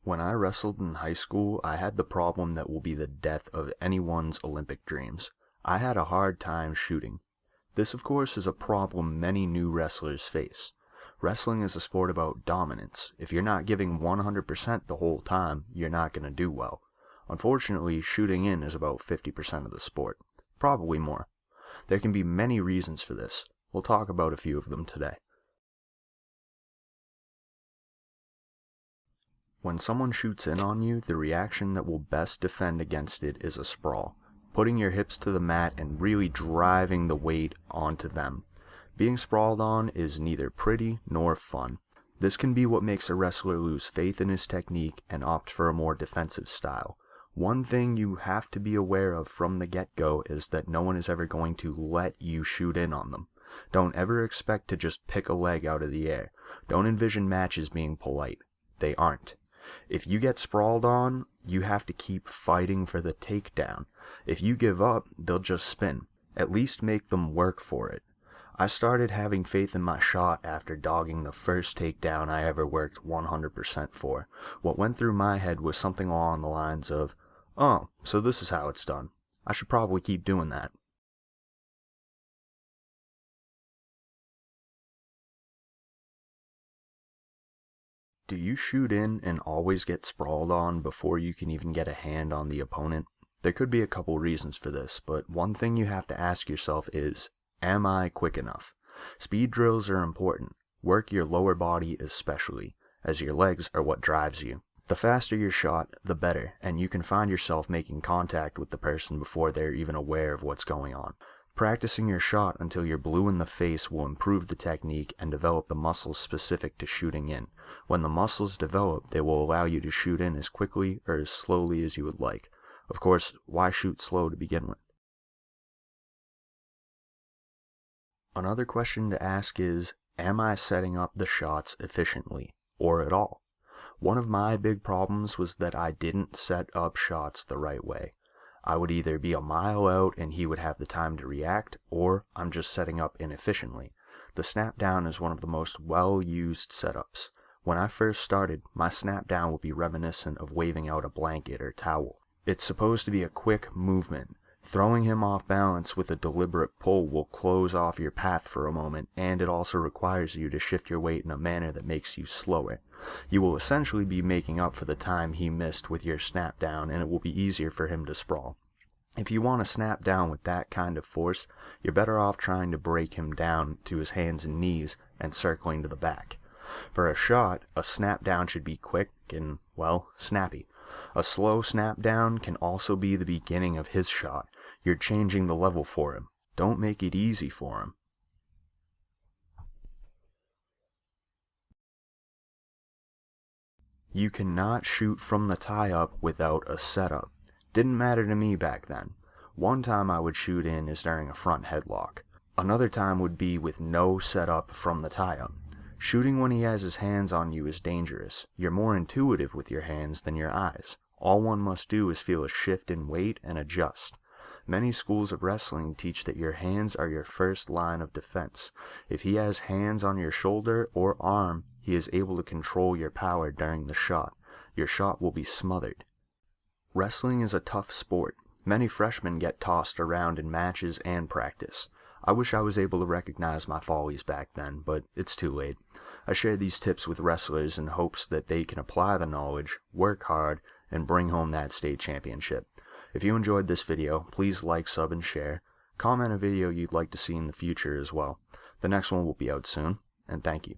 When I wrestled in high school, I had the problem that will be the death of anyone's Olympic dreams. I had a hard time shooting. This, of course, is a problem many new wrestlers face. Wrestling is a sport about dominance. If you're not giving 100% the whole time, you're not going to do well. Unfortunately, shooting in is about 50% of the sport. Probably more. There can be many reasons for this. We'll talk about a few of them today. When someone shoots in on you, the reaction that will best defend against it is a sprawl, putting your hips to the mat and really driving the weight onto them. Being sprawled on is neither pretty nor fun. This can be what makes a wrestler lose faith in his technique and opt for a more defensive style. One thing you have to be aware of from the get-go is that no one is ever going to let you shoot in on them. Don't ever expect to just pick a leg out of the air. Don't envision matches being polite. They aren't. If you get sprawled on, you have to keep fighting for the takedown. If you give up, they'll just spin. At least make them work for it. I started having faith in my shot after dogging the first takedown I ever worked 100% for. What went through my head was something along the lines of, "Oh, so this is how it's done. I should probably keep doing that." Do you shoot in and always get sprawled on before you can even get a hand on the opponent? There could be a couple reasons for this, but one thing you have to ask yourself is, am I quick enough? Speed drills are important. Work your lower body especially, as your legs are what drives you. The faster your shot, the better, and you can find yourself making contact with the person before they're even aware of what's going on. Practicing your shot until you're blue in the face will improve the technique and develop the muscles specific to shooting in. When the muscles develop, they will allow you to shoot in as quickly or as slowly as you would like. Of course, why shoot slow to begin with? Another question to ask is, am I setting up the shots efficiently, or at all? One of my big problems was that I didn't set up shots the right way. I would either be a mile out and he would have the time to react, or I'm just setting up inefficiently. The snap down is one of the most well-used setups. When I first started, my snap down would be reminiscent of waving out a blanket or towel. It's supposed to be a quick movement. Throwing him off balance with a deliberate pull will close off your path for a moment, and it also requires you to shift your weight in a manner that makes you slower. You will essentially be making up for the time he missed with your snap down, and it will be easier for him to sprawl. If you want to snap down with that kind of force, you're better off trying to break him down to his hands and knees and circling to the back. For a shot, a snap down should be quick and, well, snappy. A slow snap down can also be the beginning of his shot. You're changing the level for him. Don't make it easy for him. You cannot shoot from the tie-up without a setup. Didn't matter to me back then. One time I would shoot in is during a front headlock. Another time would be with no setup from the tie-up. Shooting when he has his hands on you is dangerous. You're more intuitive with your hands than your eyes. All one must do is feel a shift in weight and adjust. Many schools of wrestling teach that your hands are your first line of defense. If he has hands on your shoulder or arm, he is able to control your power during the shot. Your shot will be smothered. Wrestling is a tough sport. Many freshmen get tossed around in matches and practice. I wish I was able to recognize my follies back then, but it's too late. I share these tips with wrestlers in hopes that they can apply the knowledge, work hard, and bring home that state championship. If you enjoyed this video, please like, sub, and share. Comment a video you'd like to see in the future as well. The next one will be out soon, and thank you.